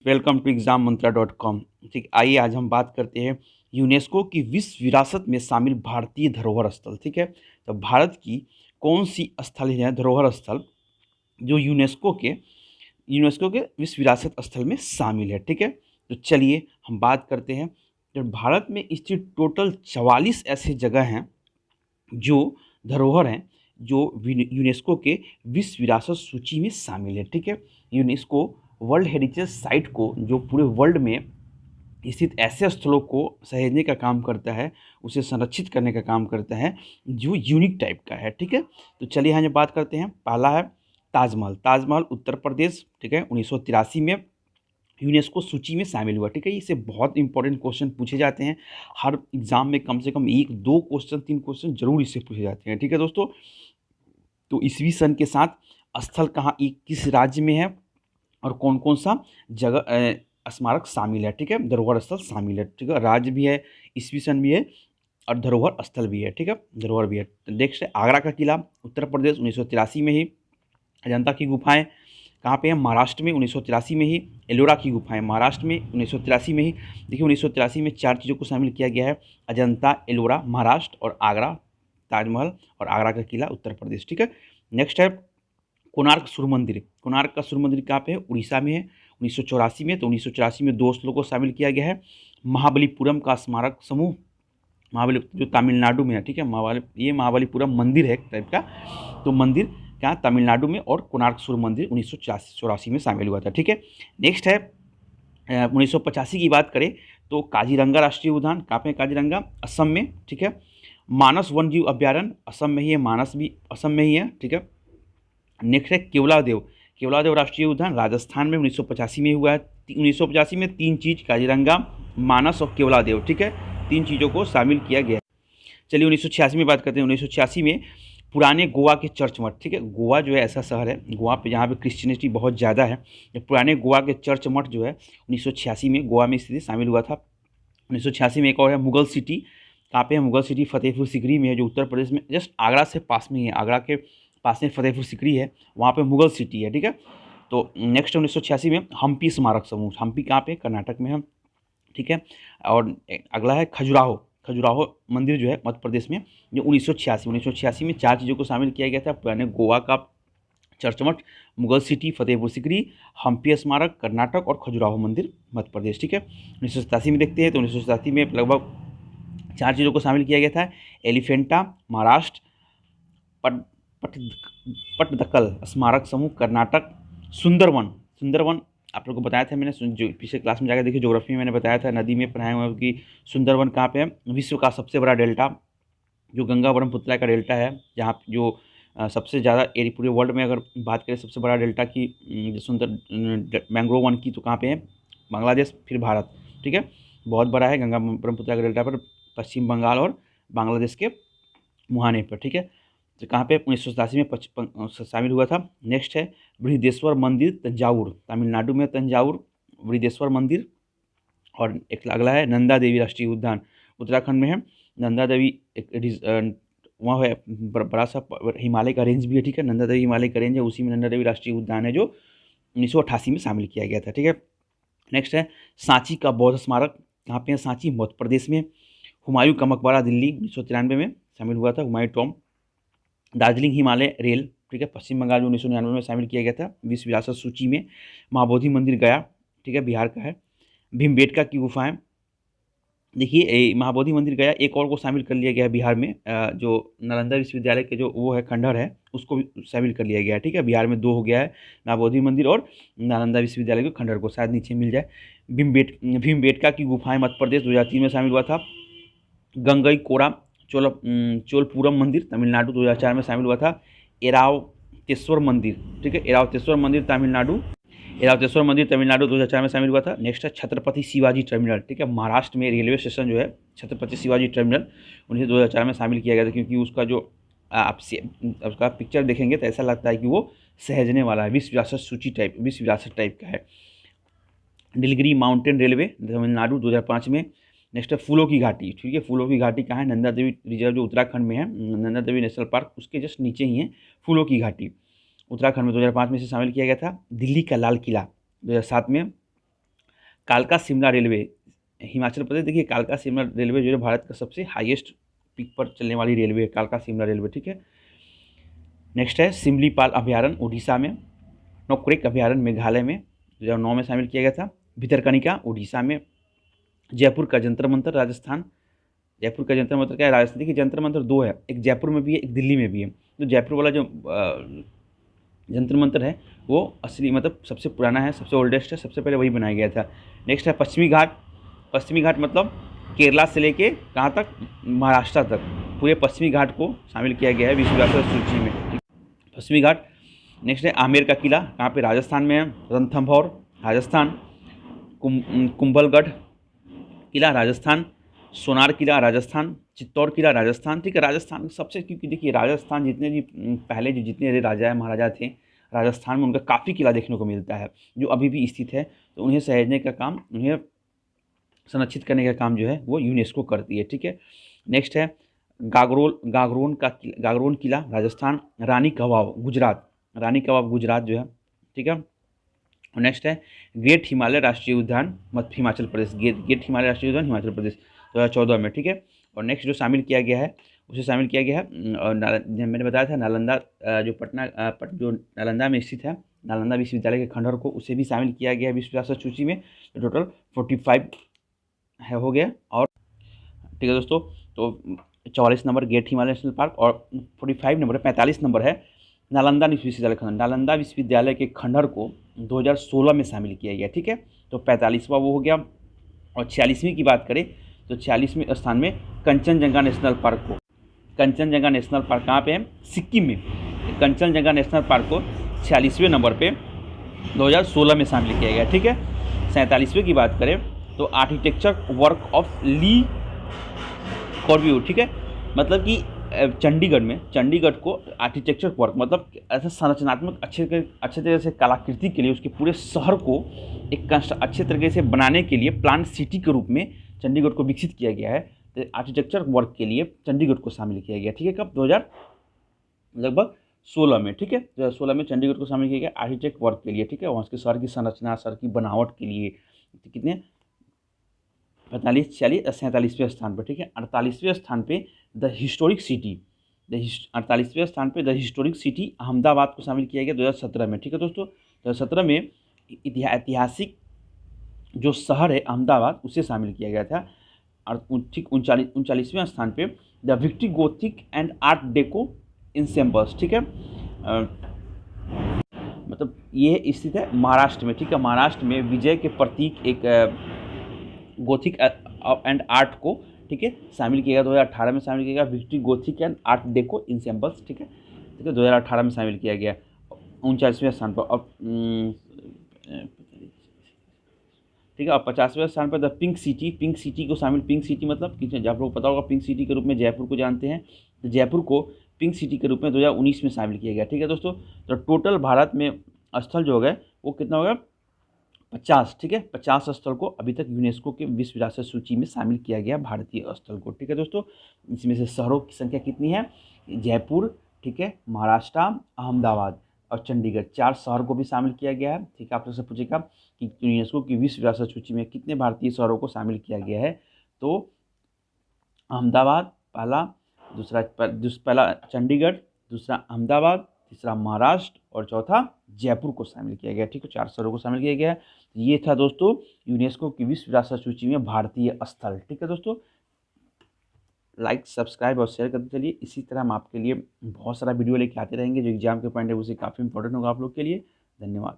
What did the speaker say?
Welcome to exammantara.com। ठीक, आइए आज हम बात करते हैं यूनेस्को की विश्व विरासत में शामिल भारतीय धरोहर स्थल। ठीक है, तो भारत की कौन सी स्थल है धरोहर स्थल जो यूनेस्को के विश्व विरासत स्थल में शामिल है। ठीक है, तो चलिए हम बात करते हैं। तो भारत में स्थित टोटल 44 ऐसे जगह हैं जो धरोहर हैं जो यूनेस्को के विश्व विरासत सूची में शामिल है। ठीक है, यूनेस्को वर्ल्ड हेरिटेज साइट को जो पूरे वर्ल्ड में स्थित ऐसे स्थलों को सहेजने का काम करता है, उसे संरक्षित करने का काम करता है जो यूनिक टाइप का है। ठीक है, तो चलिए यहाँ जो बात करते हैं, पहला है ताजमहल। ताजमहल उत्तर प्रदेश, ठीक है, 1983 में यूनेस्को सूची में शामिल हुआ। ठीक है, इससे बहुत इंपॉर्टेंट क्वेश्चन पूछे जाते हैं हर एग्जाम में, कम से कम 1, 2 क्वेश्चन, 3 क्वेश्चन जरूर इससे पूछे जाते हैं। ठीक है दोस्तों, तो ईस्वी सन के साथ स्थल कहाँ किस राज्य में है और कौन कौन सा जगह स्मारक शामिल है। ठीक है, धरोहर स्थल शामिल है। ठीक है, राज्य भी है, ईस्वी सन भी है और धरोहर स्थल भी है। ठीक है, धरोहर भी है। नेक्स्ट है आगरा का किला, उत्तर प्रदेश, 1983 में ही। अजंता की गुफाएं कहाँ पे है? महाराष्ट्र में, 1983 में ही। एलोरा की गुफाएं महाराष्ट्र में, 1983 में ही। देखिए 1983 में 4 चीज़ों को शामिल किया गया है: अजंता, एलोरा महाराष्ट्र, और आगरा ताजमहल, और आगरा का किला उत्तर प्रदेश। ठीक है, नेक्स्ट है कोणार्क सूर्य मंदिर। कोणार्क का सूर्य मंदिर कहाँ पे है? उड़ीसा में है, 1984 में। तो 1984 में 2 स्थलों को शामिल किया गया है। महाबलीपुरम का स्मारक समूह, महाबली जो तमिलनाडु में है। ठीक है, ये महाबलीपुरम मंदिर है एक टाइप का, तो मंदिर क्या तमिलनाडु में, और कोणार्क सूर्य मंदिर 1984 में शामिल हुआ था। ठीक है, नेक्स्ट है 1985 की बात करें तो काजीरंगा राष्ट्रीय उद्यान कहाँ पे है? काजीरंगा असम में। ठीक है, मानस वन्यजीव अभ्यारण्य असम में ही है, मानस भी असम में ही है। ठीक है, नेक्स्ट है केवलादेव राष्ट्रीय उद्यान राजस्थान में, 1985 में हुआ है। 1985 में 3 चीज़, काजीरंगा, मानस और केवलादेव। ठीक है, 3 चीज़ों को शामिल किया गया। चलिए 1986 में बात करते हैं। 1986 में पुराने गोवा के चर्च मठ। ठीक है, गोवा जो है ऐसा शहर है गोवा पे जहाँ पे क्रिश्चियनिटी बहुत ज़्यादा है। पुराने गोवा के चर्च मठ जो है 1986 में गोवा में स्थिति शामिल हुआ था। 1986 में एक और है मुगल सिटी। कहाँ पे है? मुगल सिटी फतेहपुर सिकरी में है, जो उत्तर प्रदेश में जस्ट आगरा से पास में ही है। आगरा के पास में फतेहपुर सिकरी है, वहाँ पे मुगल सिटी है। ठीक है, तो नेक्स्ट 1986 में हम्पी स्मारक समूह। हम्पी कहाँ पे? कर्नाटक में है। ठीक है, और अगला है खजुराहो मंदिर जो है मध्य प्रदेश में, जो 1986 में 4 चीज़ों को शामिल किया गया था: पुराने गोवा का चर्च मठ, मुगल सिटी फतेहपुर सिकरी, हम्पी स्मारक कर्नाटक, और खजुराहो मंदिर मध्य प्रदेश। ठीक है, 1987 में देखते हैं तो 1987 में लगभग 4 चीज़ों को शामिल किया गया था: एलिफेंटा महाराष्ट्र, पट पट पटदकल स्मारक समूह कर्नाटक, सुंदरवन आप लोग को बताया था मैंने, जो पिछले क्लास में जाकर देखिए, ज्योग्राफी में मैंने बताया था, नदी में पढ़ाया हुआ कि सुंदरवन कहाँ पे है? विश्व का सबसे बड़ा डेल्टा, जो गंगा ब्रह्मपुत्रा का डेल्टा है, जहाँ जो सबसे ज़्यादा एरिया पूरे वर्ल्ड में अगर बात करें सबसे बड़ा डेल्टा की, सुंदर मैंग्रोव वन की, तो कहाँ पे है? बांग्लादेश, फिर भारत। ठीक है, बहुत बड़ा है गंगा ब्रह्मपुत्रा का डेल्टा पर, पश्चिम बंगाल और बांग्लादेश के मुहाने पर। ठीक है, तो कहाँ पे? 1987 में शामिल हुआ था। नेक्स्ट है बृहदेश्वर मंदिर तंजावुर, तमिलनाडु में तंजावुर बृहदेश्वर मंदिर। और एक अगला है नंदा देवी राष्ट्रीय उद्यान, उत्तराखंड में है। नंदा देवी एक वहाँ है, बड़ा सा हिमालय का रेंज भी है। ठीक है, नंदा देवी हिमालय का रेंज है, उसी में नंदा देवी राष्ट्रीय उद्यान है, जो 1988 में शामिल किया गया था। ठीक है, नेक्स्ट है सांची का बौद्ध स्मारक। कहाँ पे है? सांची मध्य प्रदेश में। हुमायूं का मकबरा दिल्ली 1993 में शामिल हुआ था, हुमायूं टॉम। दार्जिलिंग हिमालय रेल, ठीक है, पश्चिम बंगाल में 1999 में शामिल किया गया था विश्व विरासत सूची में। महाबोधि मंदिर गया, ठीक है, बिहार का है। भीमबेटका की गुफाएं, देखिए महाबोधि मंदिर गया, एक और को शामिल कर लिया गया है बिहार में, जो नालंदा विश्वविद्यालय के जो वो है खंडहर है, उसको भी शामिल कर लिया गया है। ठीक है, बिहार में 2 हो गया है, महाबोधि मंदिर और नालंदा विश्वविद्यालय के खंडहर को, शायद नीचे मिल जाए। भीमबेटका की गुफाएं मध्य प्रदेश 2003 में शामिल हुआ था। गंगई कोरा चोलपुरम मंदिर तमिलनाडु 2004 में शामिल हुआ था। एरावतेश्वर मंदिर, ठीक है, एरावतेश्वर मंदिर तमिलनाडु 2004 में शामिल हुआ था। नेक्स्ट है छत्रपति शिवाजी टर्मिनल, ठीक है, महाराष्ट्र में रेलवे स्टेशन जो है छत्रपति शिवाजी टर्मिनल, उन्हें 2004 में शामिल किया गया था, क्योंकि उसका जो आप उसका पिक्चर देखेंगे तो ऐसा लगता है कि वो सहेजने वाला है, विश्व विरासत टाइप का है। नीलगिरी माउंटेन रेलवे तमिलनाडु 2005 में। नेक्स्ट है फूलों की घाटी, ठीक है, फूलों की घाटी कहाँ है? नंदा देवी रिजर्व जो उत्तराखंड में है, नंदा देवी नेशनल पार्क, उसके जस्ट नीचे ही है फूलों की घाटी, उत्तराखंड में 2005 में से शामिल किया गया था। दिल्ली का लाल किला 2007 में। कालका शिमला रेलवे हिमाचल प्रदेश, देखिए कालका शिमला रेलवे जो है भारत का सबसे हाईएस्ट पीक पर चलने वाली रेलवे है कालका शिमला रेलवे, ठीक है। नेक्स्ट है सिमलीपाल अभयारण्य उड़ीसा में, नोक्रेक अभयारण्य मेघालय में 2009 में शामिल किया गया था, भितरकनिका उड़ीसा में, जयपुर का जंतर मंतर राजस्थान, जयपुर का जंतर मंतर क्या है राजस्थान, देखिए जंतर मंतर दो है, एक जयपुर में भी है एक दिल्ली में भी है। तो जयपुर वाला जो जंतर मंतर है वो असली मतलब सबसे पुराना है, सबसे ओल्डेस्ट है, सबसे पहले वही बनाया गया था। नेक्स्ट है पश्चिमी घाट, पश्चिमी घाट मतलब केरला से लेके कहाँ तक, महाराष्ट्र तक पूरे पश्चिमी घाट को शामिल किया गया है विश्व विरासत सूची में, पश्चिमी घाट। नेक्स्ट है आमेर का किला, कहाँ पे, राजस्थान में है, रणथंभौर राजस्थान, कुंभलगढ़ किला राजस्थान, सोनार किला राजस्थान, चित्तौड़ किला राजस्थान, ठीक है। राजस्थान सबसे, क्योंकि देखिए राजस्थान जितने भी पहले जो जितने राजा महाराजा थे राजस्थान में, उनका काफ़ी किला देखने को मिलता है जो अभी भी स्थित है। तो उन्हें सहेजने का काम, उन्हें संरक्षित करने का काम जो है वो यूनेस्को करती है, ठीक है। नेक्स्ट है गागरोन किला राजस्थान, रानी का वाव गुजरात, रानी का वाव गुजरात जो है, ठीक है। और नेक्स्ट है ग्रेट हिमालय राष्ट्रीय उद्यान हिमाचल प्रदेश, ग्रेट हिमालय राष्ट्रीय उद्यान हिमाचल प्रदेश 2014 में, ठीक है। और नेक्स्ट जो शामिल किया गया है उसे शामिल किया गया है और मैंने बताया था नालंदा जो जो नालंदा में स्थित है, नालंदा विश्वविद्यालय के खंडहर को, उसे भी शामिल किया गया है विश्व विरासत सूची में। टोटल 45 है हो गया। और ठीक है दोस्तों, तो 44 number gate Himalaya national park और 45 नंबर 45 नंबर है नालंदा विश्वविद्यालय खंडहर, नालंदा विश्वविद्यालय के खंडहर को 2016 में शामिल किया गया, ठीक है। तो 45वां वो हो गया। और 46वीं की बात करें तो 46वें स्थान में कंचनजंगा नेशनल पार्क को, कंचनजंगा नेशनल पार्क कहाँ पे है, सिक्किम में, कंचनजंगा नेशनल पार्क को 46वें नंबर पे 2016 में शामिल किया गया, ठीक है। 47वें की बात करें तो आर्किटेक्चर वर्क ऑफ ली कॉर्ब्यूट, ठीक है। मतलब कि चंडीगढ़ को आर्किटेक्चर वर्क मतलब ऐसा संरचनात्मक अच्छे तरीके से कलाकृति के लिए उसके पूरे शहर को एक अच्छे तरीके से बनाने के लिए प्लांट सिटी के रूप में चंडीगढ़ को विकसित किया गया है। तो आर्किटेक्चर वर्क के लिए चंडीगढ़ को शामिल किया गया, ठीक है। कब, 2016 में, ठीक है। 2016 में चंडीगढ़ को शामिल किया गया आर्किटेक्ट वर्क के लिए, ठीक है। वहाँ के शहर की संरचना, शहर की बनावट के लिए। कितने, 45, 46 और 47वें स्थान पर, ठीक है। 48वें स्थान पे द हिस्टोरिक सिटी, 48वें स्थान पे द हिस्टोरिक सिटी अहमदाबाद को शामिल किया गया 2017 में, ठीक है दोस्तों। 2017 में ऐतिहासिक जो शहर है अहमदाबाद उसे शामिल किया गया था। और ठीक 39वें स्थान पे the Victorian Gothic and Art Deco ensembles, ठीक है। मतलब ये स्थित है महाराष्ट्र में, ठीक है। महाराष्ट्र में विजय के प्रतीक एक गोथिक एंड आर्ट को, ठीक है, शामिल किया गया। 2018 में शामिल किया गया Victorian Gothic and Art Deco ensembles, ठीक है, 2018 में शामिल किया गया 39वें स्थान पर। अब ठीक है। और 50वें स्थान पर द पिंक सिटी को शामिल, पिंक सिटी मतलब कि आप लोग पता होगा पिंक सिटी के रूप में जयपुर को जानते हैं, तो जयपुर को पिंक सिटी के रूप में 2019 में शामिल किया गया, ठीक है दोस्तों। तो टोटल भारत में स्थल जो हो गए वो कितना होगा, 50, ठीक है। 50 स्थल को अभी तक यूनेस्को के विश्व विरासत सूची में शामिल किया गया भारतीय स्थल को, ठीक है दोस्तों। इसमें से शहरों की संख्या कितनी है, जयपुर, ठीक है, महाराष्ट्र, अहमदाबाद और चंडीगढ़, 4 शहर को भी शामिल किया गया है, ठीक है। आप लोग से पूछेगा कि यूनेस्को की विश्व विरासत सूची में कितने भारतीय शहरों को शामिल किया गया है, तो अहमदाबाद पहला, पहला चंडीगढ़, दूसरा अहमदाबाद, तीसरा महाराष्ट्र और चौथा जयपुर को शामिल किया गया, ठीक है। 4 शहरों को शामिल किया गया है। ये था दोस्तों यूनेस्को की विश्व विरासत सूची में भारतीय स्थल, ठीक है दोस्तों। लाइक, सब्सक्राइब और शेयर करते चलिए। इसी तरह हम आपके लिए बहुत सारा वीडियो लेके आते रहेंगे जो एग्जाम के पॉइंट है उसे काफ़ी इंपॉर्टेंट होगा आप लोग के लिए। धन्यवाद।